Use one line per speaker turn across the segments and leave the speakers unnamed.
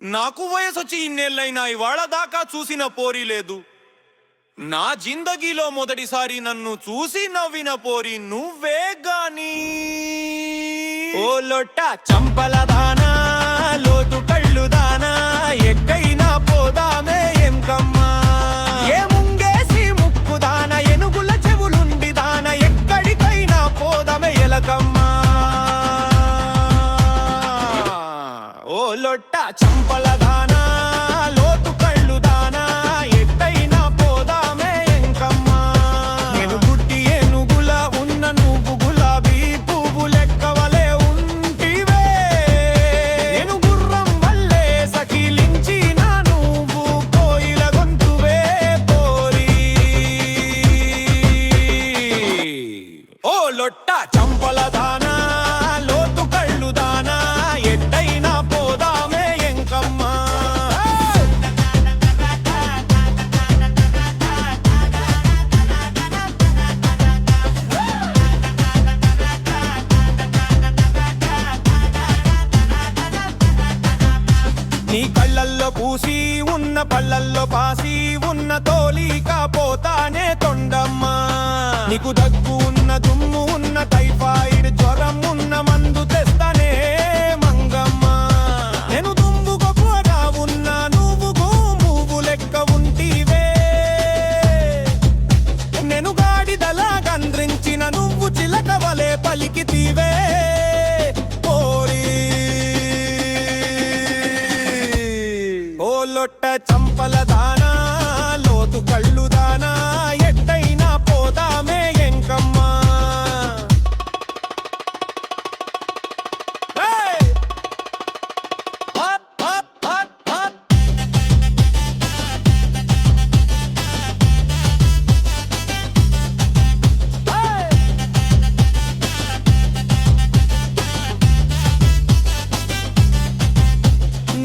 నాకు వయసొచ్చి ఇన్నేళ్ళైనా ఇవాళ దాకా చూసిన పోరి లేదు. నా జిందగీలో మొదటిసారి నన్ను చూసి నవ్విన పోరి నువ్వే గాని. ఓ లొట్ట చంపల దానా, లోతు కళ్ళు దానా, ఎక్కైనా పోదామే ఏం కమ్మా. ఏ ముంగేసి ముక్కు దాన, ఎనుగుల చెవులుండి దాన, ఎక్కడికైనా పోదామే ఎలకమ్మా. ఓ లొట్ట చంపల దానా, లోతు కళ్ళు దానా, ఎట్టైనా పోదామే ఎంకమ్మా. నేను గుడ్డి ఏనుగుల ఉన్న నువ్వు గులాబీ పువ్వు లెక్కవలే ఉంటివే. నేను గుర్రం వల్లే సకిలించిన నువ్వు కోయిల గొంతువే పోరి. ఓ లొట్ట చంపల దానా, లోతు కళ్ళు దానా, ఎట్టైనా పోదామే ఎంకమ్మా. నీ కళ్ళల్లో పూసి ఉన్న పళ్ళల్లో పాసి ఉన్న తోలిక పోతానే తొండమ్మా. నీకు దగ్గు ఉన్న దుమ్ము ఉన్న టైఫాయిడ్ జ్వరం ఉన్న మందు తెస్తానే మంగమ్మా. నేను దుమ్ము గొప్పగా ఉన్నా నువ్వు గోమువు లెక్క ఉంటివే. నేను గాడిదలా గంద్రించిన నువ్వు చిలక వలె పలికితివే పోరి. ఓ లొట్ట చంపల దానా, లోతు కళ్ళు దానా, ఎట్టైనా పోదామే ఎంకమ్మా.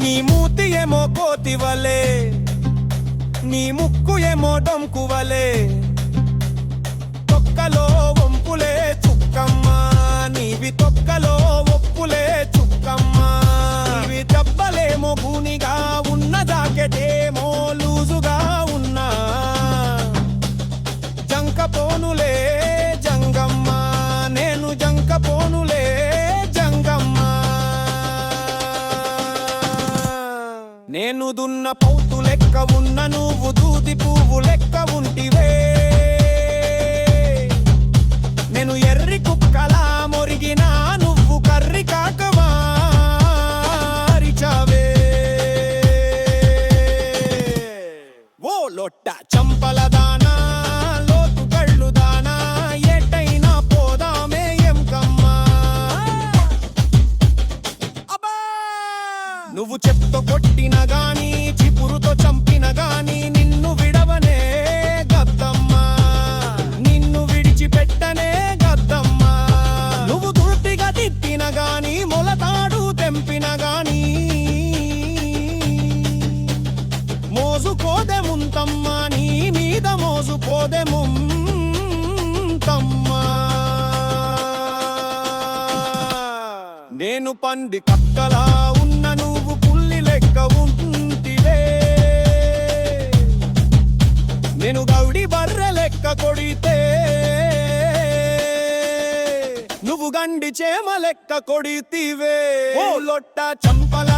నీ మూతి ఏమో కోతివలే, నీ ముక్కు ఏమో డొంకువలే, తొక్కలో వంపులే చుక్కమ్మా. నీవి తొక్కలో ఒప్పులే చుక్కమ్మా. నీవి దెబ్బలేమో గూనిగా ఉన్న, జాకెటేమో లూజుగా ఉన్నా. జంకపోనులే జంగమ్మా, నేను జంకపోనులే జంగమ్మా. నేను దున్న పౌతు లెక్క ఉన్న నువ్వు దూది పువ్వు లెక్క ఉంటివే. నేను ఎర్రి కుక్కలా మొరిగినా నువ్వు కర్రి కాకవా అరిచావే. ఓ లొట్ట చంపల దానా, లోతు కళ్ళు దానా, ఎట్టైనా పోదామే ఎంకమ్మా. నువ్వు చెప్తో కొట్టిన గాని, చిపురుతో చంపిన గాని, నిన్ను విడవనే గద్దమ్మా. నిన్ను విడిచిపెట్టనే గద్దమ్మా. నువ్వు దుర్తిగా తిట్టిన గాని, మొలతాడు తెంపిన గాని, మోసుకోదే ముంతమ్మా. నీ మీద మోసుకోదే ముంతమ్మా. నేను పంది కక్కలా ఉన్న నువ్వు పుల్లి లెక్క ఉంటివే. నేను గౌడి బర్రె లెక్క కొడితే నువ్వు గండి చేమ లెక్క కొడితివే. ఓ లొట్ట చంపల